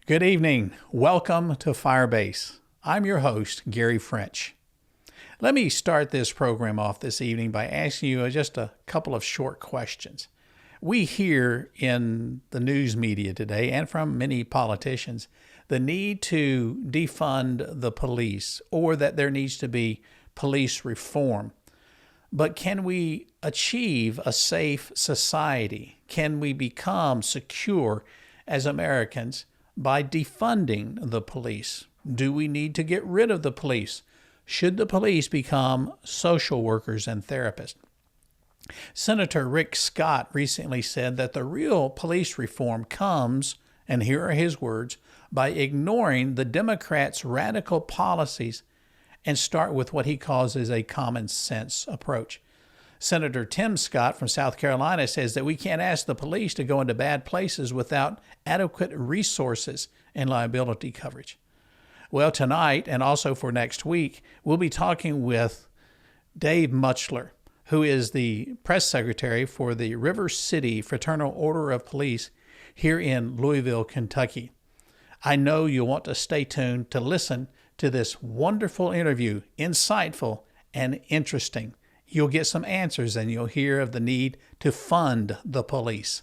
Good evening. Welcome to Firebase. I'm your host, Gary French. Let me start this program off this evening by asking you just a couple of short questions. We hear in the news media today and from many politicians the need to defund the police or that there needs to be police reform. But can we achieve a safe society? Can we become secure as Americans by defunding the police? Do we need to get rid of the police? Should the police become social workers and therapists? Senator Rick Scott recently said that the real police reform comes, and here are his words, by ignoring the Democrats' radical policies and start with what he calls as a common sense approach. Senator Tim Scott from South Carolina says that we can't ask the police to go into bad places without adequate resources and liability coverage. Well, tonight and also for next week, we'll be talking with Dave Muchler, who is the press secretary for the River City Fraternal Order of Police here in Louisville, Kentucky. I know you'll want to stay tuned to listen to this wonderful interview, insightful and interesting. You'll get some answers and you'll hear of the need to fund the police.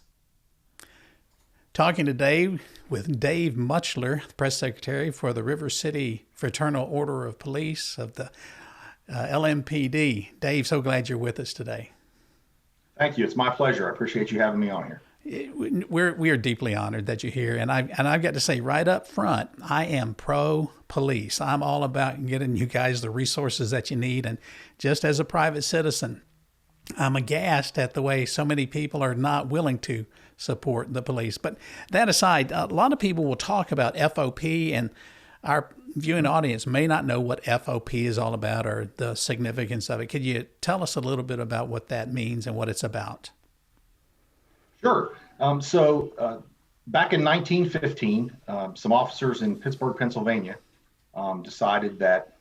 Talking today with Dave Muchler, the press secretary for the River City Fraternal Order of Police of the LMPD. Dave, so glad you're with us today. Thank you. It's my pleasure. I appreciate you having me on here. We are deeply honored that you're here, and I've got to say right up front, I am pro police. I'm all about getting you guys the resources that you need, and just as a private citizen, I'm aghast at the way so many people are not willing to support the police. But that aside, a lot of people will talk about FOP, and our viewing audience may not know what FOP is all about or the significance of it. Could you tell us a little bit about what that means and what it's about? Sure. Back in 1915, some officers in Pittsburgh, Pennsylvania, decided that,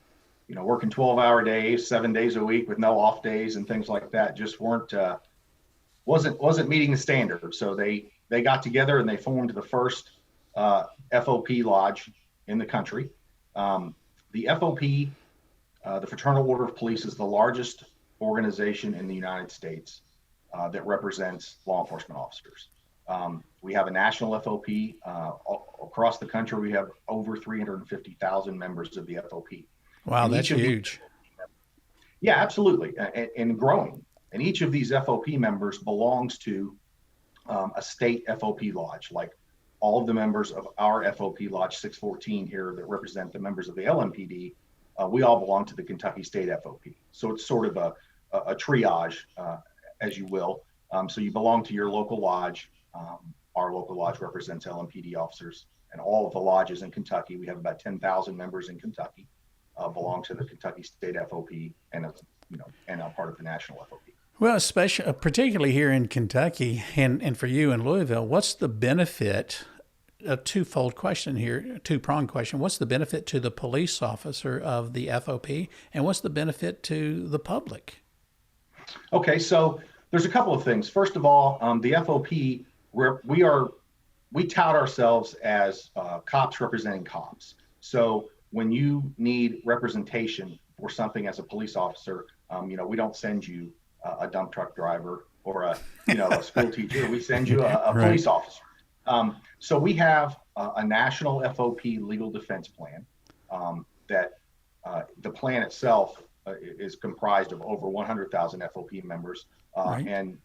working 12-hour days, 7 days a week with no off days and things like that just wasn't meeting the standard. So they got together and they formed the first FOP lodge in the country. The FOP, the Fraternal Order of Police, is the largest organization in the United States that represents law enforcement officers. We have a national FOP. Across the country, we have over 350,000 members of the FOP. Wow, that's huge. Yeah, absolutely, and growing. And each of these FOP members belongs to a state FOP lodge, like all of the members of our FOP Lodge 614 here that represent the members of the LMPD. We all belong to the Kentucky State FOP. So it's sort of a triage, as you will. So you belong to your local lodge. Our local lodge represents LMPD officers, and all of the lodges in Kentucky, we have about 10,000 members in Kentucky, belong to the Kentucky State FOP and are part of the national FOP. Well, especially, particularly here in Kentucky and for you in Louisville, what's the benefit, a two-pronged question, what's the benefit to the police officer of the FOP, and what's the benefit to the public? Okay, so there's a couple of things. First of all, the FOP, we tout ourselves as cops representing cops. So when you need representation for something as a police officer, we don't send you a dump truck driver or a school teacher. We send you a Right. police officer. So we have a national FOP legal defense plan that the plan itself is comprised of over 100,000 FOP members, Right. and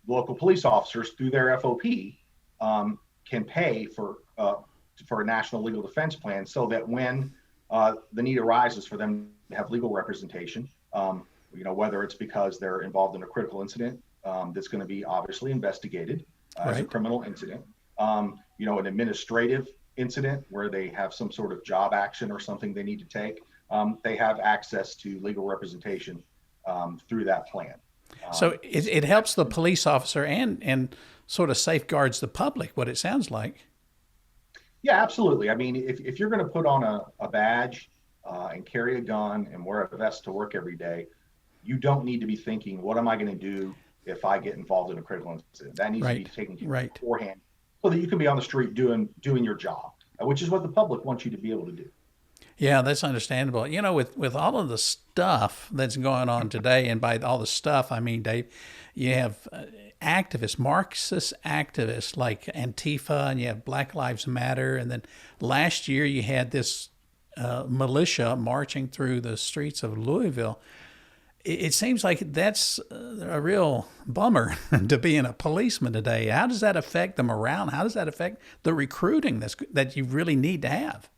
local police officers through their FOP can pay for a national legal defense plan, so that when the need arises for them to have legal representation, whether it's because they're involved in a critical incident that's going to be obviously investigated as a Right. criminal incident, an administrative incident where they have some sort of job action or something they need to take, they have access to legal representation through that plan. So it helps the police officer and sort of safeguards the public, what it sounds like. Yeah, absolutely. I mean, if you're going to put on a badge and carry a gun and wear a vest to work every day, you don't need to be thinking, what am I going to do if I get involved in a critical incident? That needs to be taken care of beforehand so that you can be on the street doing your job. which is what the public wants you to be able to do. Yeah, that's understandable. With all of the stuff that's going on today, and by all the stuff, I mean, Dave, you have activists, Marxist activists like Antifa, and you have Black Lives Matter. And then last year you had this militia marching through the streets of Louisville. It seems like that's a real bummer to being a policeman today. How does that affect the morale? How does that affect the recruiting that you really need to have?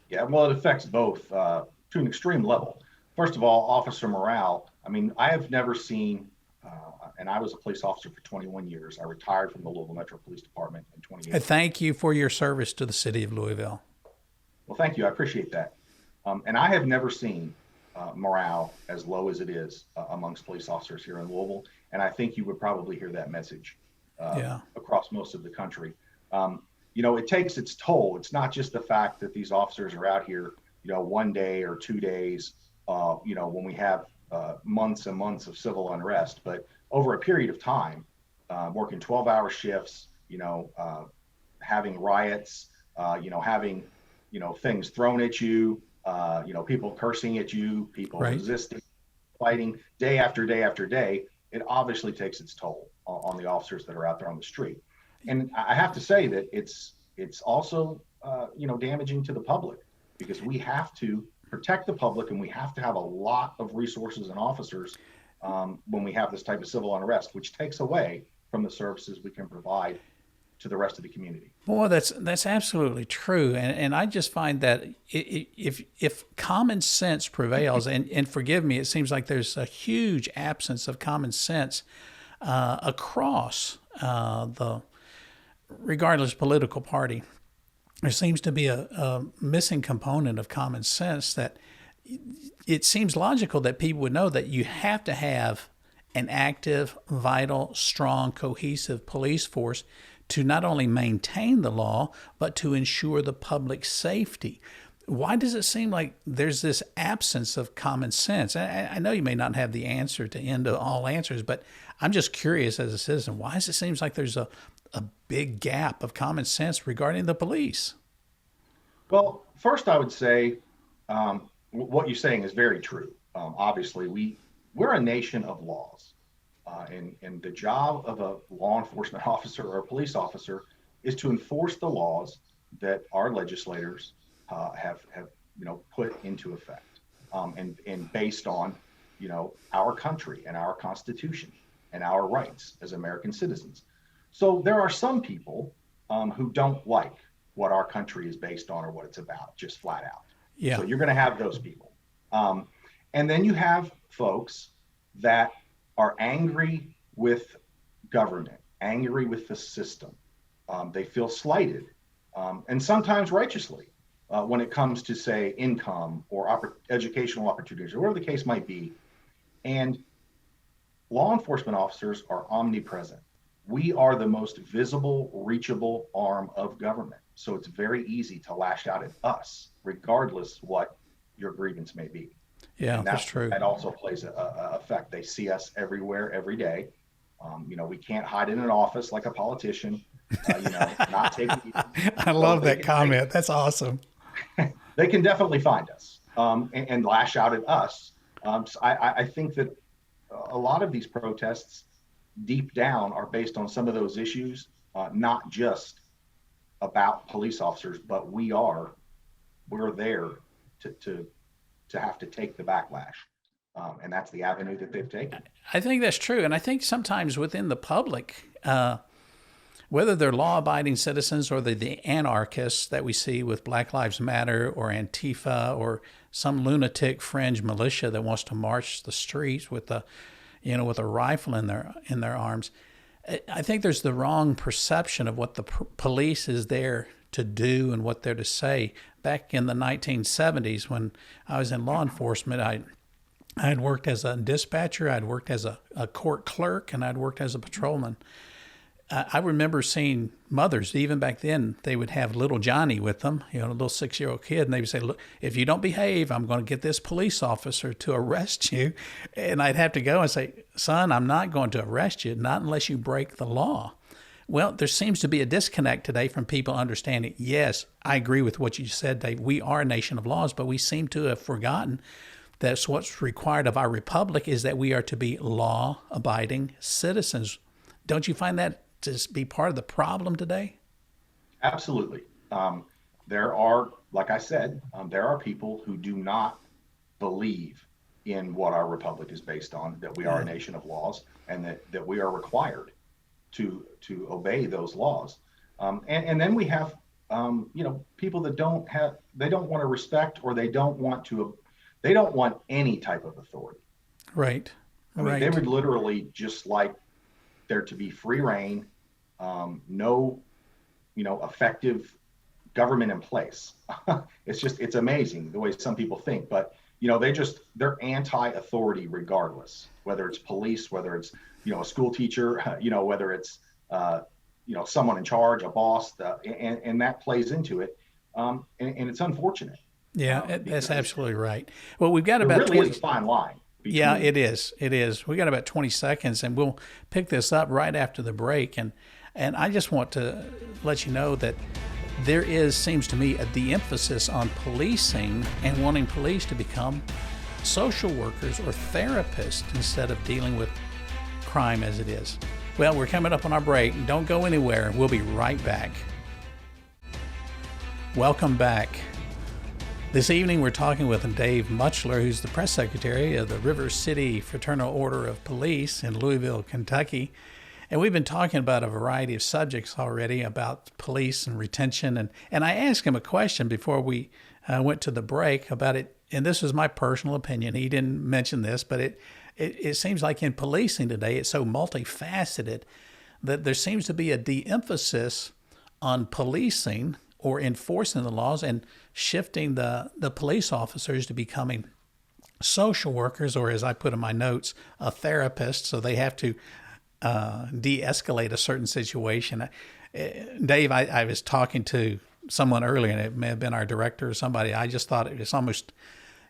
Yeah, well, it affects both to an extreme level. First of all, officer morale. I mean, I have never seen, and I was a police officer for 21 years. I retired from the Louisville Metro Police Department in 2018. Thank you for your service to the city of Louisville. Well, thank you. I appreciate that. And I have never seen morale as low as it is amongst police officers here in Louisville. And I think you would probably hear that message across most of the country. It takes its toll. It's not just the fact that these officers are out here, 1 day or 2 days, when we have months and months of civil unrest, but over a period of time, working 12-hour shifts, having riots, having, things thrown at you, people cursing at you, people resisting, fighting day after day after day. It obviously takes its toll on the officers that are out there on the street. And I have to say that it's also, damaging to the public, because we have to protect the public, and we have to have a lot of resources and officers when we have this type of civil unrest, which takes away from the services we can provide to the rest of the community. Boy, that's absolutely true. And I just find that if common sense prevails, and forgive me, it seems like there's a huge absence of common sense across the regardless political party. There seems to be a missing component of common sense that it seems logical that people would know that you have to have an active, vital, strong, cohesive police force to not only maintain the law, but to ensure the public safety. Why does it seem like there's this absence of common sense? I know you may not have the answer to end all answers, but I'm just curious as a citizen, why does it seem like there's a big gap of common sense regarding the police? Well, first I would say what you're saying is very true. Obviously, we're a nation of laws, and the job of a law enforcement officer or a police officer is to enforce the laws that our legislators have put into effect, and based on our country and our Constitution and our rights as American citizens. So there are some people who don't like what our country is based on or what it's about, just flat out. Yeah. So you're going to have those people. And then you have folks that are angry with government, angry with the system. They feel slighted, and sometimes righteously, when it comes to, say, income or educational opportunities, or whatever the case might be. And law enforcement officers are omnipresent. We are the most visible, reachable arm of government. So it's very easy to lash out at us, regardless what your grievance may be. Yeah, that's true. That also plays a effect. They see us everywhere, every day. We can't hide in an office like a politician. Not taking. I love that comment. That's awesome. They can definitely find us and lash out at us. So I think that a lot of these protests, deep down, are based on some of those issues, not just about police officers, but we're there to have to take the backlash. And that's the avenue that they've taken. I think that's true. And I think sometimes within the public, whether they're law-abiding citizens or the anarchists that we see with Black Lives Matter or Antifa or some lunatic fringe militia that wants to march the streets with a rifle in their arms, I think there's the wrong perception of what the police is there to do and what they're to say. Back in the 1970s, when I was in law enforcement, I had worked as a dispatcher, I'd worked as a court clerk, and I'd worked as a patrolman. I remember seeing mothers, even back then, they would have little Johnny with them, a little 6-year-old kid, and they would say, "Look, if you don't behave, I'm going to get this police officer to arrest you." And I'd have to go and say, "Son, I'm not going to arrest you, not unless you break the law." Well, there seems to be a disconnect today from people understanding, yes, I agree with what you said, Dave. We are a nation of laws, but we seem to have forgotten that's what's required of our republic is that we are to be law-abiding citizens. Don't you find that to be part of the problem today? Absolutely. There are, like I said, there are people who do not believe in what our republic is based on, that we are a nation of laws and that we are required to obey those laws. And then we have, people that they don't want to respect, or they don't want any type of authority. Right. I mean, they would literally just like there to be free reign, no, effective government in place. It's amazing the way some people think, but they're anti-authority regardless, whether it's police, whether it's, a school teacher, whether it's, someone in charge, a boss, and that plays into it. And it's unfortunate. Yeah, that's absolutely right. Well, we've got about really 20. Is a fine line. Yeah, it is. It is. We got about 20 seconds, and we'll pick this up right after the break. And I just want to let you know that there seems to me, the emphasis on policing and wanting police to become social workers or therapists instead of dealing with crime as it is. Well, we're coming up on our break. Don't go anywhere. We'll be right back. Welcome back. This evening, we're talking with Dave Muchler, who's the press secretary of the River City Fraternal Order of Police in Louisville, Kentucky. And we've been talking about a variety of subjects already about police and retention. And I asked him a question before we went to the break about it. And this is my personal opinion. He didn't mention this, but it seems like in policing today, it's so multifaceted that there seems to be a de-emphasis on policing or enforcing the laws and shifting the police officers to becoming social workers, or as I put in my notes, a therapist. So they have to de-escalate a certain situation. Dave, I was talking to someone earlier, and it may have been our director or somebody. I just thought it was almost,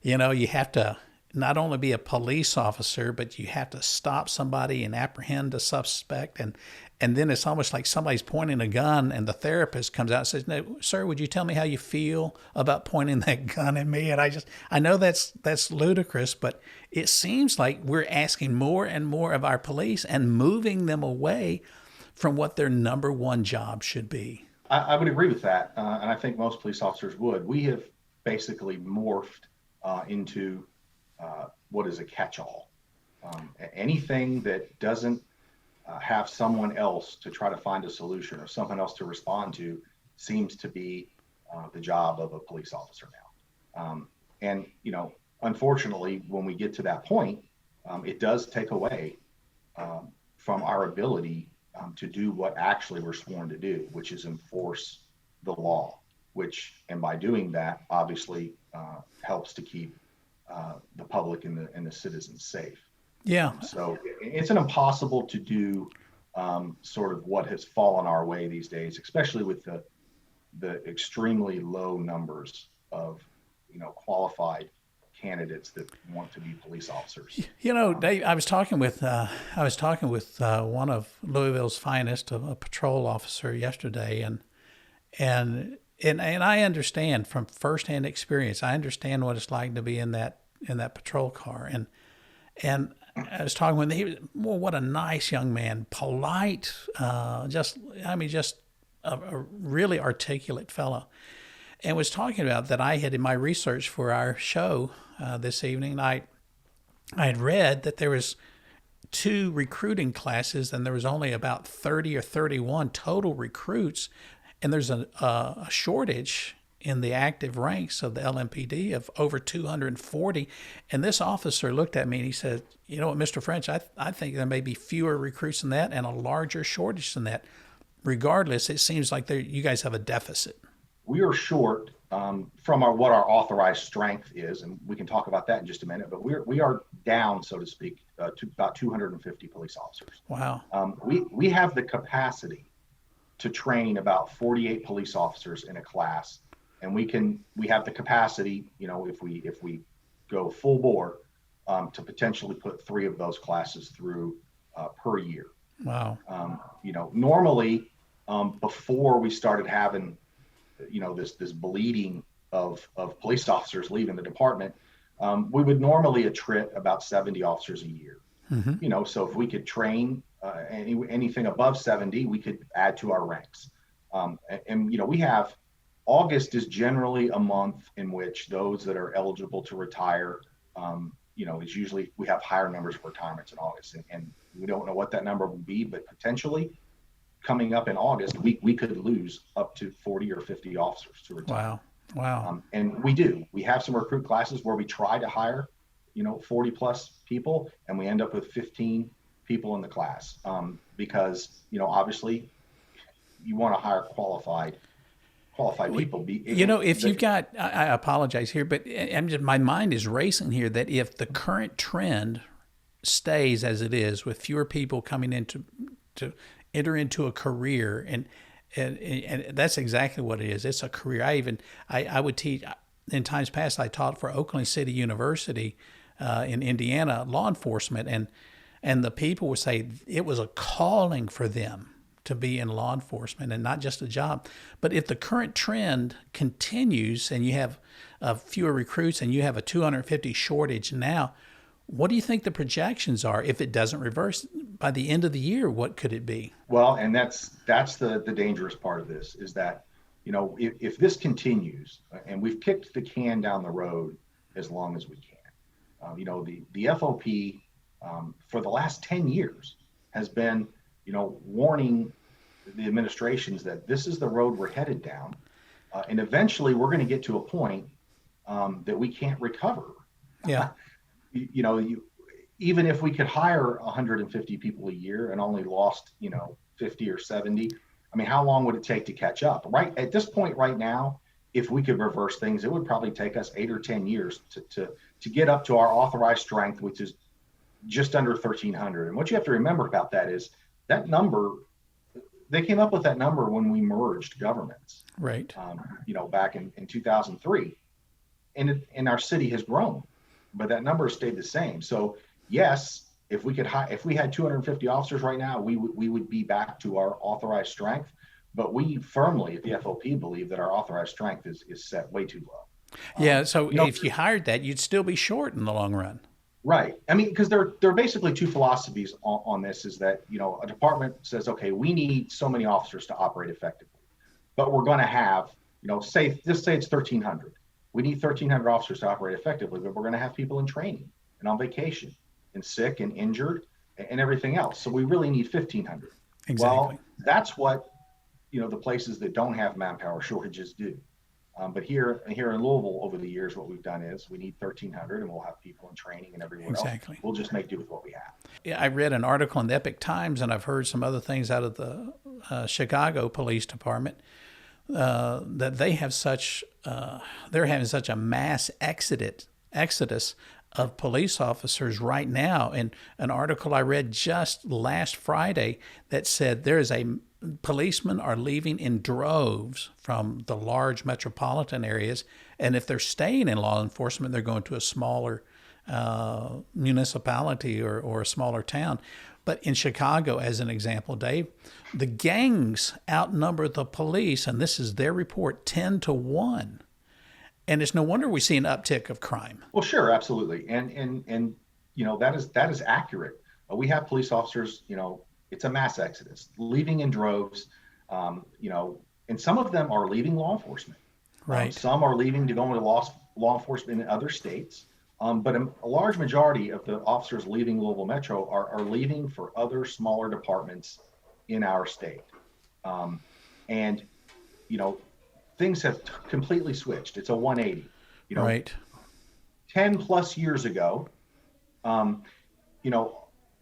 you have to not only be a police officer, but you have to stop somebody and apprehend a suspect. And then it's almost like somebody's pointing a gun, and the therapist comes out and says, "No, sir, would you tell me how you feel about pointing that gun at me?" And I know that's ludicrous, but it seems like we're asking more and more of our police and moving them away from what their number one job should be. I would agree with that. And I think most police officers would. We have basically morphed into what is a catch-all. Anything that doesn't have someone else to try to find a solution or someone else to respond to seems to be the job of a police officer now. And, unfortunately, when we get to that point, it does take away from our ability to do what actually we're sworn to do, which is enforce the law, and by doing that, obviously helps to keep the public and the citizens safe. Yeah. So it's an impossible to do sort of what has fallen our way these days, especially with the extremely low numbers of qualified candidates that want to be police officers. Dave, I was talking with one of Louisville's finest, a patrol officer yesterday, and I understand from firsthand experience. I understand what it's like to be in that patrol car, and I was talking with him. He was, well, what a nice young man, polite, just a really articulate fellow. And was talking about that I had in my research for our show this evening, I had read that there was 2 recruiting classes and there was only about 30 or 31 total recruits. And there's a shortage in the active ranks of the LMPD of over 240. And this officer looked at me and he said, "You know what, Mr. French, I think there may be fewer recruits than that and a larger shortage than that. Regardless, it seems like you guys have a deficit." We are short from what our authorized strength is, and we can talk about that in just a minute, but we are down, so to speak, to about 250 police officers. Wow. We have the capacity to train about 48 police officers in a class, and we have the capacity, if we go full bore, to potentially put 3 of those classes through per year. Wow. Normally, before we started having, this bleeding of police officers leaving the department, we would normally attrit about 70 officers a year. Mm-hmm. So if we could train anything above 70, we could add to our ranks. We have August is generally a month in which those that are eligible to retire, is usually we have higher numbers of retirements in August, and we don't know what that number will be, but potentially coming up in August, we could lose up to 40 or 50 officers to retire. Wow. And we have some recruit classes where we try to hire, 40 plus people, and we end up with 15 people in the class, because, obviously you want to hire qualified people. If you've got, I apologize here, but my mind is racing here that if the current trend stays as it is, with fewer people coming into to enter into a career, and that's exactly what it is. It's a career. I would teach in times past. I taught for Oakland City University in Indiana, law enforcement, and the people would say it was a calling for them to be in law enforcement and not just a job. But if the current trend continues and you have fewer recruits and you have a 250 shortage now, what do you think the projections are if it doesn't reverse by the end of the year? What could it be? Well, and that's the dangerous part of this, is that, if this continues, and we've kicked the can down the road as long as we can, the FOP for the last 10 years has been, warning the administrations that this is the road we're headed down. And eventually we're going to get to a point that we can't recover. Yeah. Even if we could hire 150 people a year and only lost, 50 or 70, I mean, how long would it take to catch up? Right at this point right now, if we could reverse things, it would probably take us 8 or 10 years to get up to our authorized strength, which is just under 1,300. And what you have to remember about that is that number, they came up with that number when we merged governments, right? Back in 2003, and our city has grown, but that number stayed the same. So yes, if we had 250 officers right now, we would be back to our authorized strength. But we firmly at the FOP believe that our authorized strength is set way too low. Yeah. So if you hired that, you'd still be short in the long run. Right. I mean, because there are basically two philosophies on this, is that, a department says, okay, we need so many officers to operate effectively, but we're going to have, just say it's 1,300. We need 1,300 officers to operate effectively, but we're going to have people in training and on vacation and sick and injured and everything else. So we really need 1,500. Exactly. Well, that's what, the places that don't have manpower shortages do. But here in Louisville, over the years, what we've done is we need 1,300, and we'll have people in training and everywhere exactly. else. We'll just make do with what we have. Yeah, I read an article in the Epic Times, and I've heard some other things out of the Chicago Police Department, that they have they're having such a mass exodus of police officers right now. And an article I read just last Friday that said policemen are leaving in droves from the large metropolitan areas, and if they're staying in law enforcement, they're going to a smaller municipality or a smaller town. But in Chicago, as an example, Dave, the gangs outnumber the police, and this is their report, 10-1. And it's no wonder we see an uptick of crime. Well, sure, absolutely, and that is accurate. We have police officers, it's a mass exodus, leaving in droves, and some of them are leaving law enforcement. Right. Some are leaving to go into law enforcement in other states. But a large majority of the officers leaving Louisville Metro are leaving for other smaller departments in our state. And things have completely switched. It's a 180. Right. 10 plus years ago,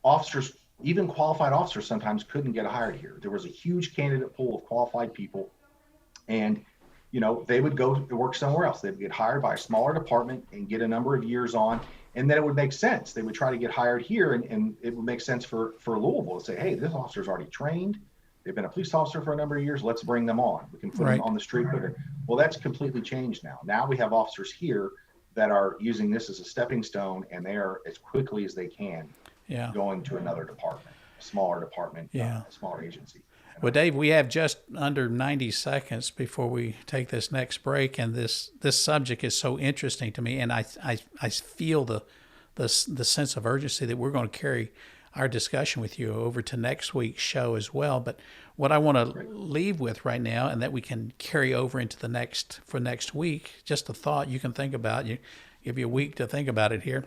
officers, even qualified officers, sometimes couldn't get hired here. There was a huge candidate pool of qualified people, and they would go to work somewhere else. They'd get hired by a smaller department and get a number of years on, and then it would make sense. They would try to get hired here, and it would make sense for Louisville to say, hey, this officer's already trained. They've been a police officer for a number of years. Let's bring them on. We can put them on the street quicker. Well, that's completely changed now. Now we have officers here that are using this as a stepping stone, and they are, as quickly as they can, going to another department. smaller department, Yeah. smaller agency. Well, Dave, we have just under 90 seconds before we take this next break, and this subject is so interesting to me, and I feel the sense of urgency that we're going to carry our discussion with you over to next week's show as well. But what I want to leave with right now, and that we can carry over into next week, just a thought you can think about. You give you a week to think about it here.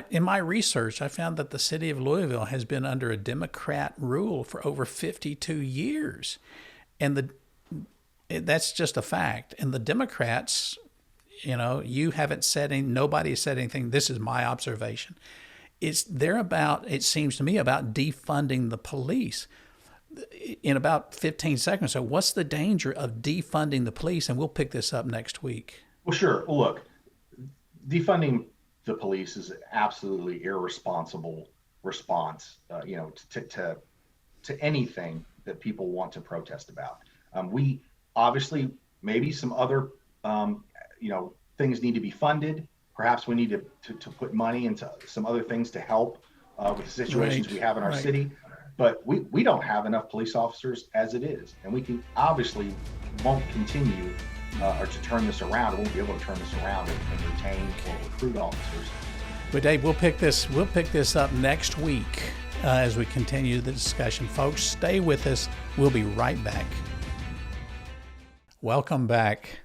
In my research, I found that the city of Louisville has been under a Democrat rule for over 52 years. And that's just a fact. And the Democrats, you haven't said nobody has said anything. This is my observation. They're about, it seems to me, about defunding the police in about 15 seconds. So what's the danger of defunding the police? And we'll pick this up next week. Well, sure. Well, look, defunding the police is an absolutely irresponsible response, to anything that people want to protest about. We obviously, maybe some other, things need to be funded. Perhaps we need to put money into some other things to help with the situations we have in our city. But we don't have enough police officers as it is, and we can obviously won't continue or to turn this around. We won't be able to turn this around and retain or recruit officers. But Dave, we'll pick this up next week as we continue the discussion. Folks, stay with us. We'll be right back. Welcome back.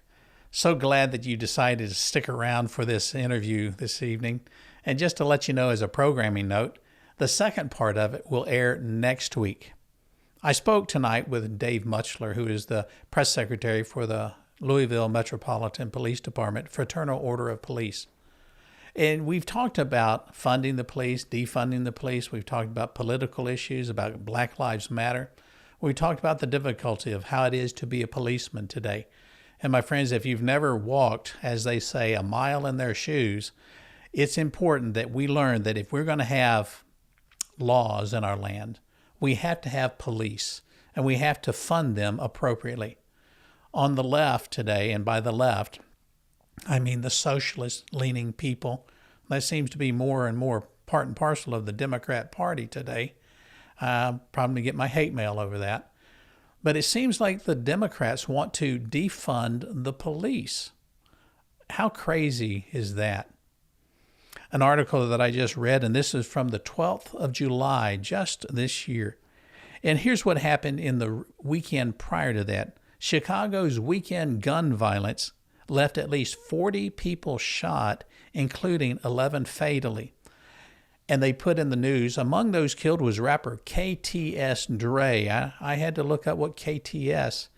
So glad that you decided to stick around for this interview this evening. And just to let you know, as a programming note, the second part of it will air next week. I spoke tonight with Dave Mutchler, who is the press secretary for the Louisville Metropolitan Police Department, Fraternal Order of Police. And we've talked about funding the police, defunding the police. We've talked about political issues, about Black Lives Matter. We talked about the difficulty of how it is to be a policeman today. And my friends, if you've never walked, as they say, a mile in their shoes, it's important that we learn that if we're going to have laws in our land, we have to have police, and we have to fund them appropriately. On the left today, and by the left, I mean the socialist-leaning people, that seems to be more and more part and parcel of the Democrat Party today. Probably get my hate mail over that. But it seems like the Democrats want to defund the police. How crazy is that? An article that I just read, and this is from the 12th of July, just this year. And here's what happened in the weekend prior to that. Chicago's weekend gun violence left at least 40 people shot, including 11 fatally. And they put in the news, among those killed was rapper KTS Dre. I had to look up what KTS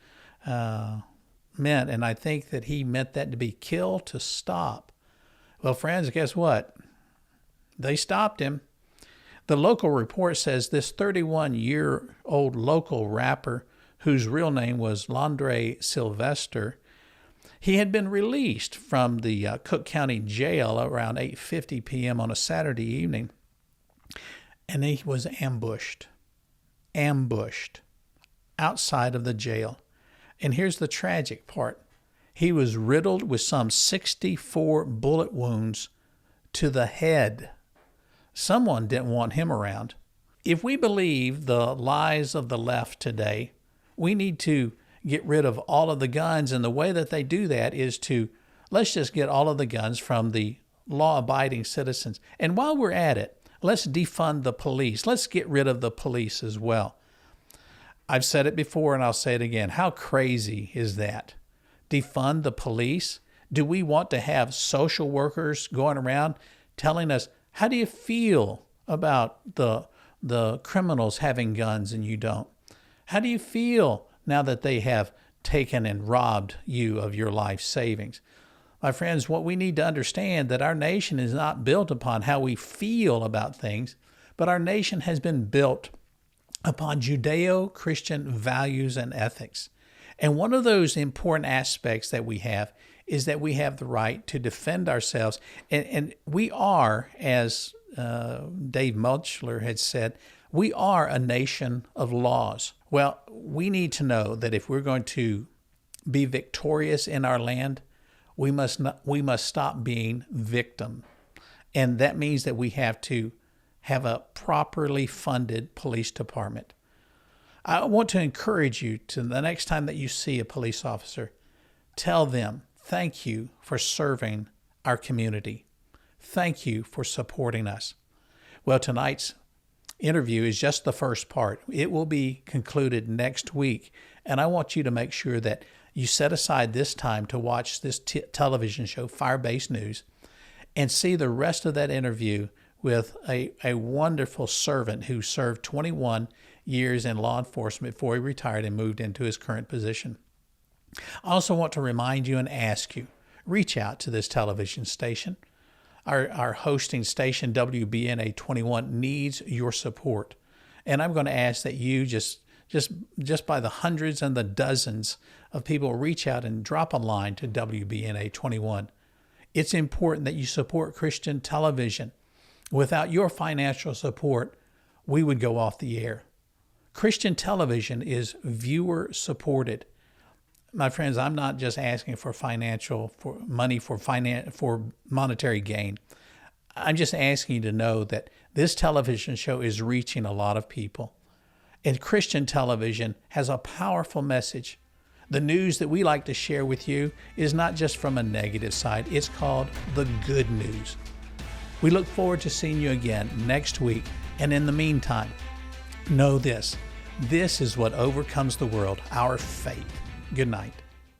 meant, and I think that he meant that to be kill to stop. Well, friends, guess what? They stopped him. The local report says this 31-year-old local rapper, whose real name was Londre Sylvester, he had been released from the Cook County Jail around 8:50 p.m. on a Saturday evening, and he was ambushed outside of the jail. And here's the tragic part. He was riddled with some 64 bullet wounds to the head. Someone didn't want him around. If we believe the lies of the left today, we need to get rid of all of the guns, and the way that they do that is let's just get all of the guns from the law-abiding citizens. And while we're at it, let's defund the police. Let's get rid of the police as well. I've said it before and I'll say it again. How crazy is that? Defund the police? Do we want to have social workers going around telling us, how do you feel about the criminals having guns and you don't? How do you feel now that they have taken and robbed you of your life savings? My friends, what we need to understand that our nation is not built upon how we feel about things, but our nation has been built upon Judeo-Christian values and ethics. And one of those important aspects that we have is that we have the right to defend ourselves. And we are, as Dave Mutchler had said, we are a nation of laws. Well, we need to know that if we're going to be victorious in our land, we must stop being victim. And that means that we have to have a properly funded police department. I want to encourage you to the next time that you see a police officer, tell them, thank you for serving our community. Thank you for supporting us. Well, tonight's interview is just the first part. It will be concluded next week, and I want you to make sure that you set aside this time to watch this television show, Firebase News, and see the rest of that interview with a wonderful servant who served 21 years in law enforcement before he retired and moved into his current position. I also want to remind you and ask you, reach out to this television station. Our hosting station, WBNA 21, needs your support. And I'm going to ask that you just by the hundreds and the dozens of people reach out and drop a line to WBNA 21. It's important that you support Christian television. Without your financial support, we would go off the air. Christian television is viewer supported. My friends, I'm not just asking for money for monetary gain. I'm just asking you to know that this television show is reaching a lot of people. And Christian television has a powerful message. The news that we like to share with you is not just from a negative side. It's called the good news. We look forward to seeing you again next week. And in the meantime, know this. This is what overcomes the world, our faith. Good night.